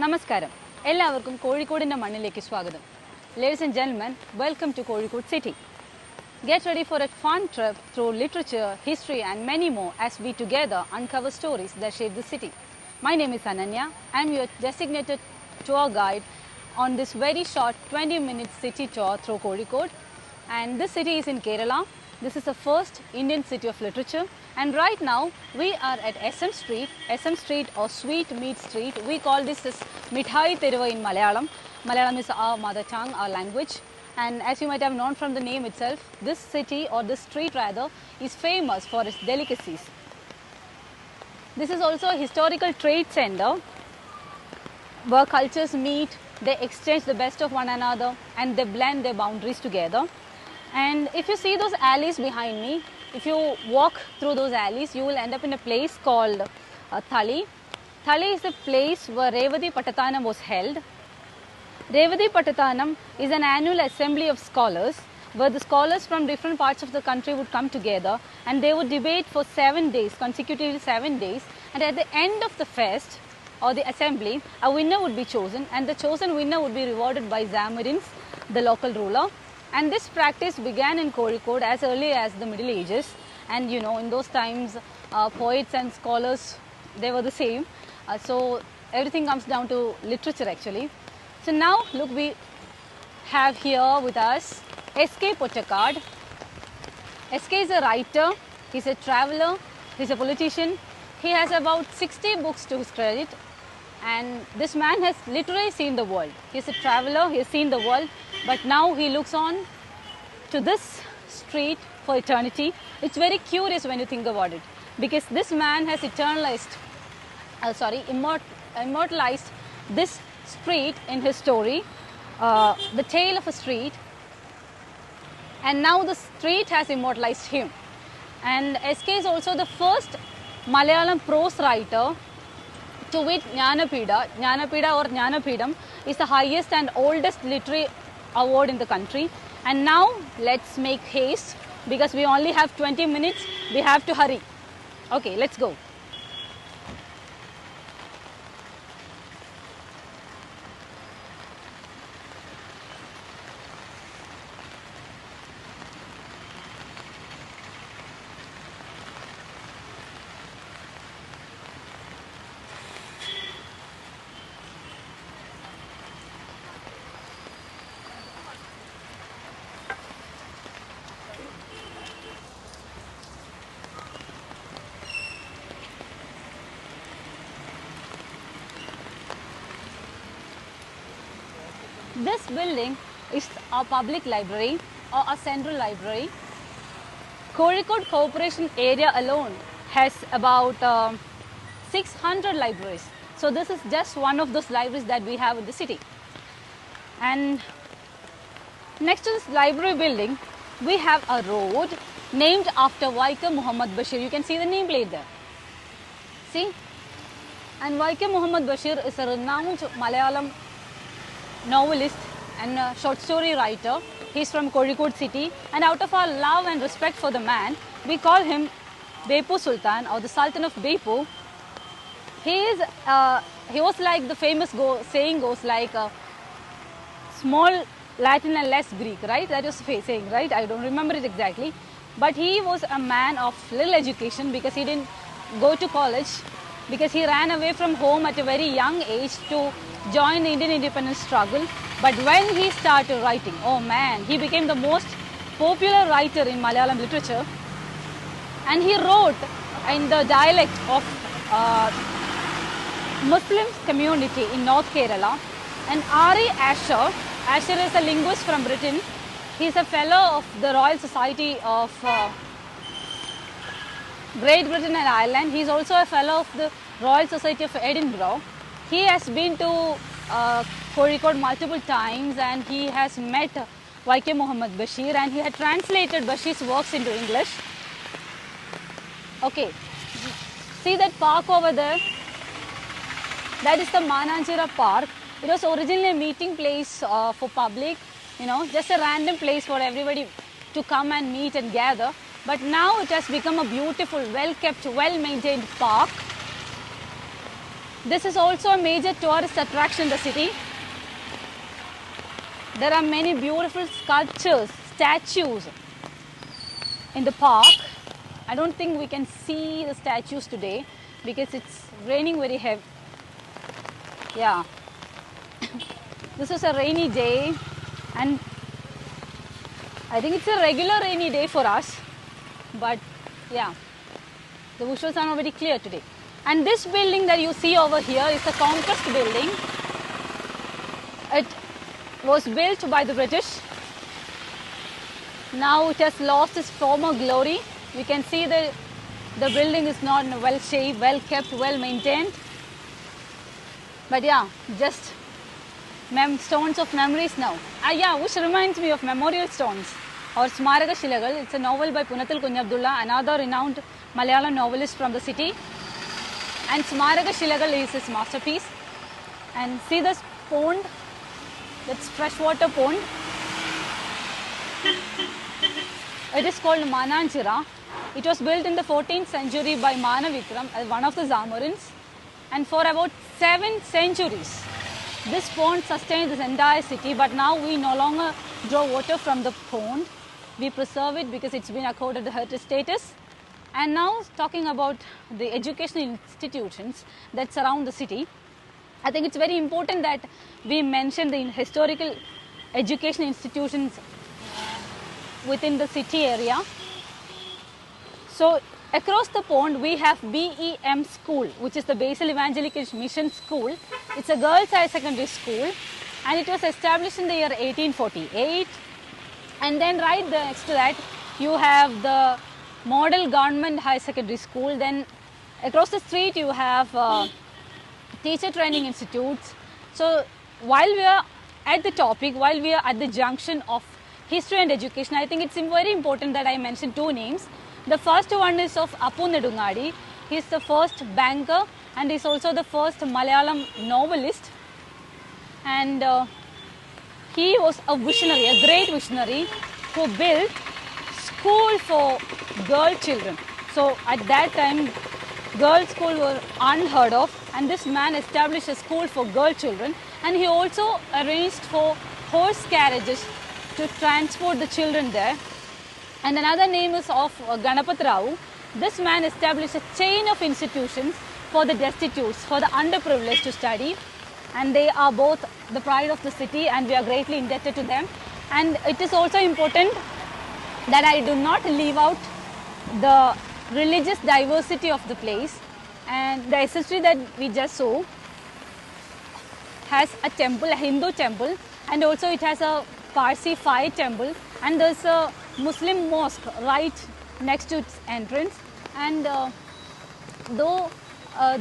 Namaskaram. എല്ലാവർക്കും കോഴിക്കോടിന്റെ മണ്ണിലേക്ക് സ്വാഗതം. Ladies and gentlemen, welcome to Kozhikode City. Get ready for a fun trip through literature, history and many more as we together uncover stories that shape the city. My name is Ananya. I am your designated tour guide on this very short 20-minute city tour through Kozhikode. And this city is in Kerala. This is the first Indian city of literature. And right now we are at SM Street or Sweet Meat Street. We call this as Mithai Teruva in Malayalam. Malayalam is our mother tongue, our language. And as you might have known from the name itself, this city or this street rather is famous for its delicacies. This is also a historical trade center where cultures meet, they exchange the best of one another and they blend their boundaries together. And if you see those alleys behind me, if you walk through those alleys, you will end up in a place called Thali. Thali is a place where Revati Pattathanam was held. Revati Pattathanam is an annual assembly of scholars where the scholars from different parts of the country would come together and they would debate for 7 days, consecutively 7 days. And at the end of the fest or the assembly, a winner would be chosen and the chosen winner would be rewarded by Zamirins, the local ruler. And this practice began in Kozhikode as early as the Middle Ages. And you know, in those times, poets and scholars, they were the same. So everything comes down to literature actually. So now look, we have here with us S.K. Pottekad. S.K. is a writer, he's a traveler, he's a politician. He has about 60 books to his credit. And this man has literally seen the world. He's a traveler, he has seen the world, but now he looks on to this street for eternity. It's very curious when you think about it, because this man has immortalized this street in his story, the tale of a street, and now the street has immortalized him. And SK is also the first Malayalam prose writer to win Jnanapida. Jnanapida or Jnanapidam is the highest and oldest literary award in the country. And now let's make haste because we only have 20 minutes. We have to hurry. Okay, let's go. This building is a public library or a central library. Kozhikode Corporation area alone has about 600 libraries. So this is just one of those libraries that we have in the city. And next to this library building, we have a road named after Vaikom Muhammad Bashir. You can see the nameplate there. See? And Vaikom Muhammad Bashir is a renowned Malayalam novelist and a short story writer. He's from Kozhikode City, and out of our love and respect for the man, we call him Beppu Sultan or the Sultan of Beppu. He was like the famous saying goes like small Latin and less Greek, right? That was the saying, right? I don't remember it exactly. But he was a man of little education because he didn't go to college, because he ran away from home at a very young age to join the Indian independence struggle. But when he started writing, oh man, he became the most popular writer in Malayalam literature. And he wrote in the dialect of Muslim community in North Kerala. And R.E. Asher is a linguist from Britain. He's a fellow of the Royal Society of Great Britain and Ireland. He's also a fellow of the Royal Society of Edinburgh. He has been to Kozhikode multiple times and he has met Vaikom Muhammad Bashir and he had translated Bashir's works into English. Okay, see that park over there? That is the Mananjira Park. It was originally a meeting place for public, you know, just a random place for everybody to come and meet and gather. But now it has become a beautiful, well-kept, well-maintained park. This is also a major tourist attraction in the city. There are many beautiful sculptures, statues in the park. I don't think we can see the statues today because it's raining very heavy. Yeah. This is a rainy day and I think it's a regular rainy day for us. But yeah, the visuals are not very clear today. And this building that you see over here is a conquest building. It was built by the British. Now it has lost its former glory. We can see the building is not well shaped, well kept, well maintained. But yeah, just stones of memories now. Yeah, which reminds me of memorial stones or Smaraka Shilagal. It's a novel by Punathil Kunyabdullah, another renowned Malayalam novelist from the city. And Smaraka Shilagal is his masterpiece. And see this pond, that's freshwater pond. It is called Mananchira. It was built in the 14th century by Manavikram as one of the Zamorins. And for about 7 centuries, this pond sustained this entire city. But now we no longer draw water from the pond. We preserve it because it's been accorded the heritage status. And now talking about the educational institutions that surround the city, I think it's very important that we mention the historical education institutions within the city area. So across the pond we have BEM School, which is the Basil Evangelical Mission School. It's a girls' high secondary school and it was established in the year 1848. And then right next to that you have the Model Government High Secondary School. Then across the street you have teacher training institutes. So while we are at the topic, while we are at the junction of history and education, I think it's very important that I mention 2 names. The first one is of Appu Nedungadi. He is the first banker and is also the first Malayalam novelist. And he was a visionary, a great visionary who built school for girl children. So at that time, girls' school were unheard of, and this man established a school for girl children, and he also arranged for horse carriages to transport the children there. And another name is of Ganapat Rao. This man established a chain of institutions for the destitutes, for the underprivileged to study, and they are both the pride of the city and we are greatly indebted to them. And it is also important that I do not leave out the religious diversity of the place. And the ancestry that we just saw has a temple, a Hindu temple, and also it has a Parsi fire temple, and there's a Muslim mosque right next to its entrance. And though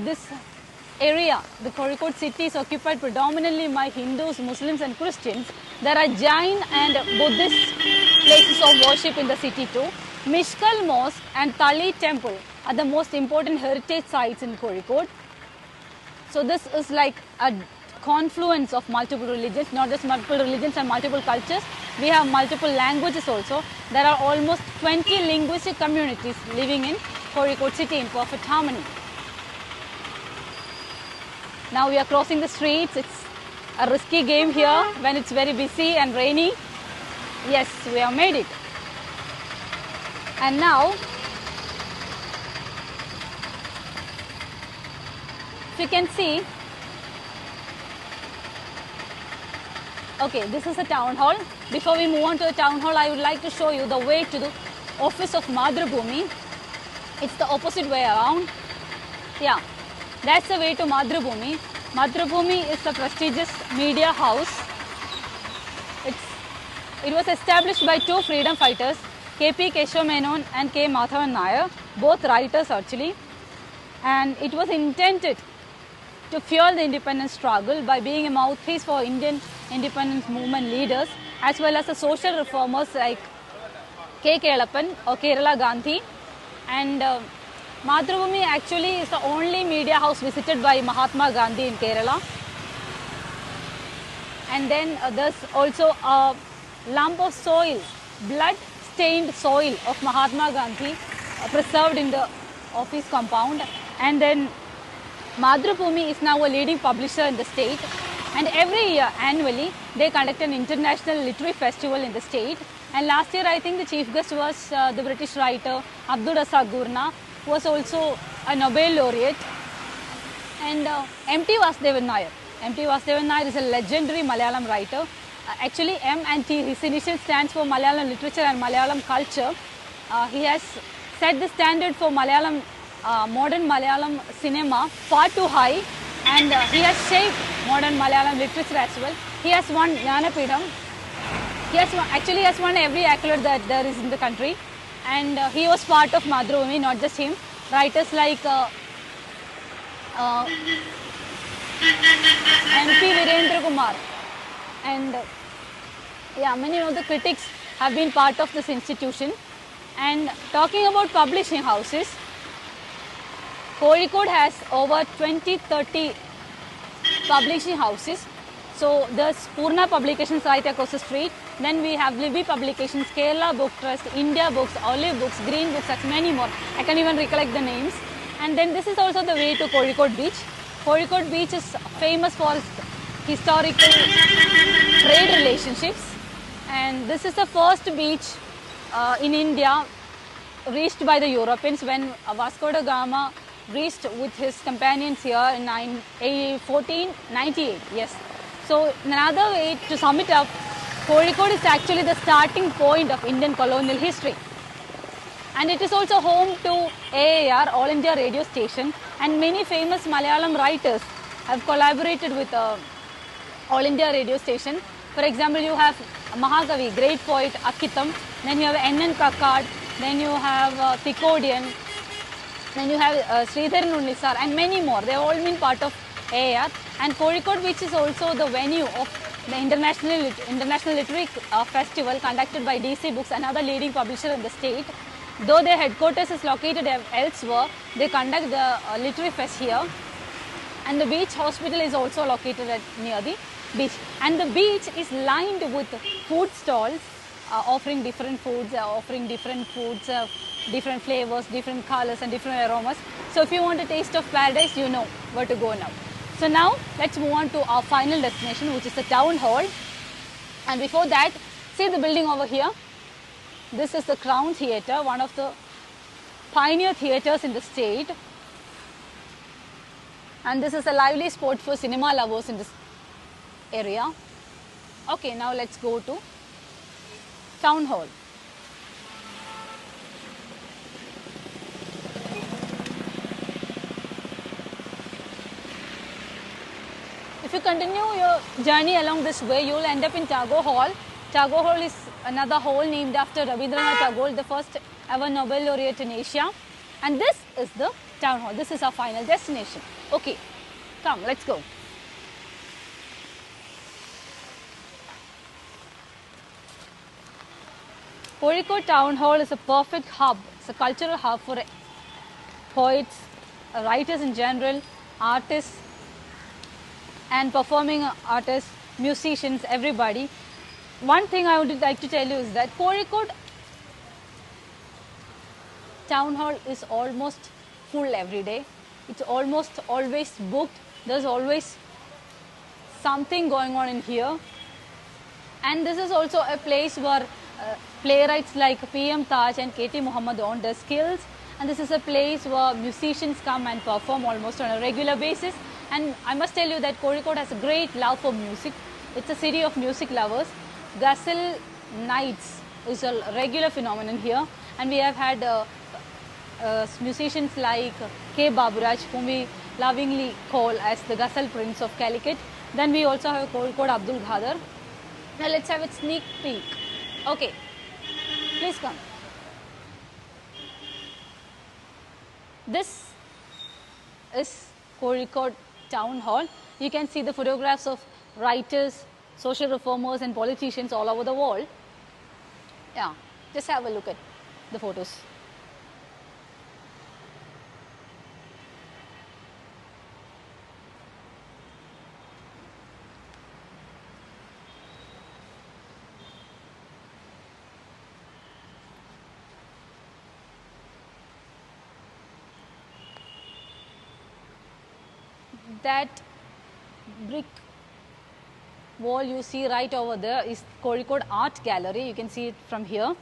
this area, the Kozhikode city, is occupied predominantly by Hindus, Muslims and Christians, there are Jain and Buddhist places of worship in the city too. Mishkal Mosque and Tali Temple are the most important heritage sites in Kozhikode. So this is like a confluence of multiple religions, not just multiple religions and multiple cultures. We have multiple languages also. There are almost 20 linguistic communities living in Kozhikode city in perfect harmony. Now we are crossing the streets. It's a risky game here when it's very busy and rainy. Yes, we have made it. And now, if you can see, okay, this is a town hall. Before we move on to the town hall, I would like to show you the way to the office of Mathrubhumi. It's the opposite way around. Yeah, that's the way to Mathrubhumi. Mathrubhumi is a prestigious media house. It was established by 2 freedom fighters, K.P. Keshav Menon and K. Madhavan Nair, both writers actually. And it was intended to fuel the independence struggle by being a mouthpiece for Indian independence movement leaders as well as the social reformers like K. Kelappan or Kerala Gandhi. And Mathrubhumi actually is the only media house visited by Mahatma Gandhi in Kerala. And then there's also a lump of soil, blood-stained soil of Mahatma Gandhi preserved in the office compound. And then Mathrubhumi is now a leading publisher in the state, and every year, annually, they conduct an international literary festival in the state. And last year, I think the chief guest was the British writer Abdul Razak Gurnah, who was also a Nobel laureate. And M.T. Vasudevan Nair. M.T. Vasudevan Nair is a legendary Malayalam writer. Actually, M and T, his initial stands for Malayalam literature and Malayalam culture. He has set the standard for Malayalam, modern Malayalam cinema far too high, and he has shaped modern Malayalam literature as well. He has won Jnanapeetham. He has won every accolade that there is in the country, and he was part of Mathrubhumi, not just him. Writers like M.P. Virendra Kumar and many of the critics have been part of this institution. And talking about publishing houses, Kozhikode has over 20-30 publishing houses. So there's Purna Publications right across the street. Then we have Libby Publications, Kerala Book Trust, India Books, Olive Books, Green Books, and many more. I can't even recollect the names. And then this is also the way to Kozhikode Beach. Kozhikode Beach is famous for its historical trade relationships. And this is the first beach in India reached by the Europeans when Vasco da Gama reached with his companions here in 1498. Yes. So another way to sum it up, Kozhikode is actually the starting point of Indian colonial history. And it is also home to AAR, All India Radio Station, and many famous Malayalam writers have collaborated with All India Radio Station. For example, you have Mahakavi, great poet Akitam, then you have N.N. Kakkad, then you have Tikodian, then you have Sridharan Unnisar, and many more. They have all been part of AAR. And Kozhikode, which is also the venue of the International Literary Festival conducted by DC Books, another leading publisher in the state. Though their headquarters is located elsewhere, they conduct the literary fest here. And the beach hospital is also located near the beach. And the beach is lined with food stalls offering different foods, different flavors, different colors and different aromas. So if you want a taste of paradise, you know where to go now. So now let's move on to our final destination, which is the town hall. And before that, see the building over here. This is the Crown Theatre, one of the pioneer theatres in the state. And this is a lively spot for cinema lovers in this area. Okay, now let's go to town hall. If you continue your journey along this way, you will end up in Tagore Hall. Tagore Hall is another hall named after Rabindranath Tagore, the first ever Nobel laureate in Asia. And this is the town hall. This is our final destination. Okay, come, let's go. Kozhikode Town Hall is a perfect hub. It's a cultural hub for poets, writers in general, artists, and performing artists, musicians, everybody. One thing I would like to tell you is that Kozhikode Town Hall is almost full every day. It's almost always booked. There's always something going on in here. And this is also a place where playwrights like P.M. Taj and K.T. Muhammad honed their skills. And this is a place where musicians come and perform almost on a regular basis. And I must tell you that Kozhikode has a great love for music. It's a city of music lovers. Ghazal nights is a regular phenomenon here. And we have had musicians like K. Baburaj, whom we lovingly call as the Ghazal Prince of Calicut. Then we also have Kozhikode Abdul Ghadar. Now let's have a sneak peek. Okay, please come. This is Kozhikode Town Hall. You can see the photographs of writers, social reformers and politicians all over the wall. Yeah, just have a look at the photos. that brick wall you see right over there is Kozhikode Art Gallery. You can see it from here.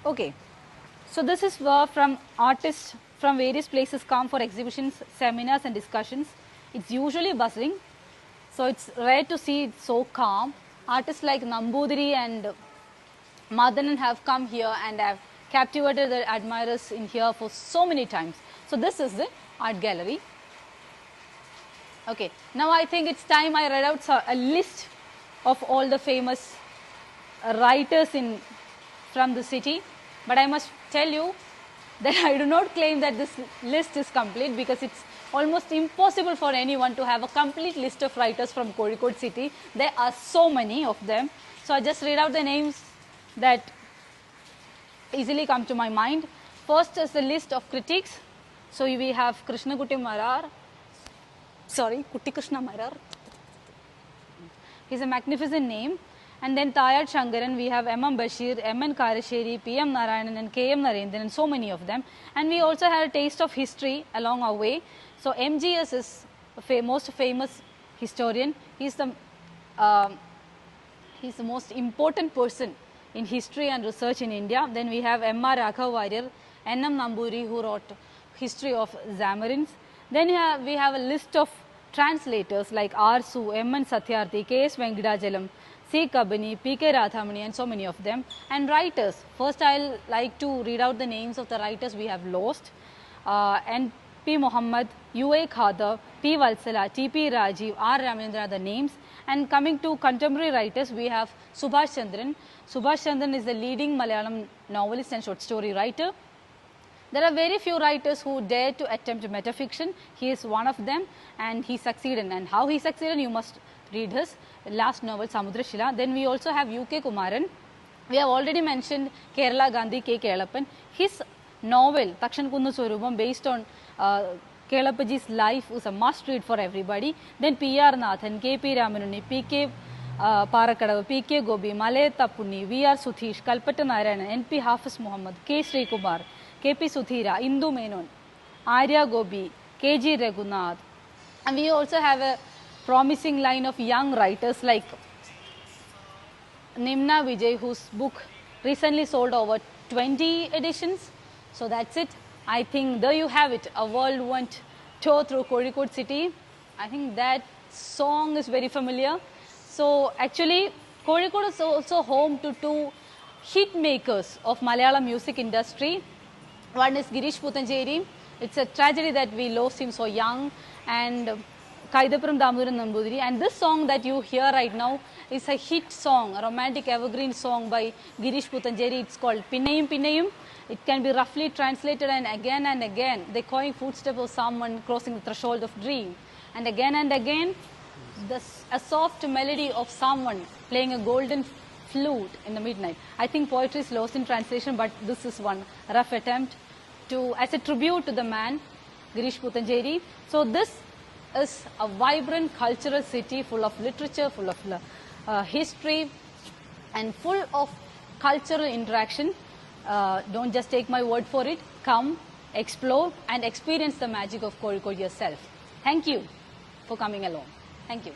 Okay, so this is where from artists from various places come for exhibitions, seminars and discussions. It's usually bustling, so it's rare to see it so calm. Artists like Nambudiri and Madanan have come here and have captivated their admirers in here for so many times. So this is the art gallery. Okay, now I think it's time I read out a list of all the famous writers from the city, but I must tell you that I do not claim that this list is complete, because it's almost impossible for anyone to have a complete list of writers from Kozhikode city. There are so many of them. So I just read out the names that easily come to my mind. First is the list of critics. So we have Kutty Krishna Marar. He's a magnificent name. And then Tayad Shankaran, we have M.M. Bashir, M.N. Karasheri, P.M. Narayanan and K.M. Narendran, and so many of them. And we also had a taste of history along our way. So MGS is the most famous historian. He's the most important person in history and research in India. Then we have M.R. Raghav Warrior, N.M. Namburi, who wrote history of Zamarins. Then we have a list of translators like R. Su, M.N. Satyarthi, K.S. Venkadachalam, C. Kabani, P.K. Radhamani, and so many of them. And writers. First, I'll like to read out the names of the writers we have lost. N.P. Muhammad, U.A. Khadar, P. Valsala, T.P. Rajiv, R. Ramendra are the names. And coming to contemporary writers, we have Subhash Chandran. Subhash Chandran is the leading Malayalam novelist and short story writer. There are very few writers who dare to attempt metafiction. He is one of them, and he succeeded. And how he succeeded, you must read his last novel, Samudrashila. Then we also have U.K. Kumaran. We have already mentioned Kerala Gandhi, K. Kelappan. His novel, Takshan Kunnu Swarupam, based on Kelappaji's life, is a must read for everybody. Then P.R. Nathan, K.P. Ramanuni, P.K. Parakadavu, P.K. Gobi, Malay Tapuni, V.R. Suthish, Kalpata Narayanan, N.P. Hafiz Muhammad, K. Sri Kumar, K.P. Suthira, Indu Menon, Arya Gobi, K.G. Raghunath. And we also have a promising line of young writers like Nimna Vijay, whose book recently sold over 20 editions. So that's it. I think there you have it, a whirlwind tour through Kozhikode city. I think that song is very familiar. So actually, Kozhikode is also home to two hit makers of Malayalam music industry. One is Girish Puthancheri. It's a tragedy that we lost him so young, and Kaidapuram Damodaran Nambudiri. And this song that you hear right now is a hit song, a romantic evergreen song by Girish Puthancheri. It's called Pinnayum Pinnayum. It can be roughly translated and again, the echoing footsteps of someone crossing the threshold of dream. And again, a soft melody of someone playing a golden flute in the midnight. I think poetry is lost in translation, but this is one rough attempt as a tribute to the man, Girish Puthancheri. So this is a vibrant cultural city full of literature, full of history, and full of cultural interaction. Don't just take my word for it. Come, explore, and experience the magic of Kozhikode yourself. Thank you for coming along. Thank you.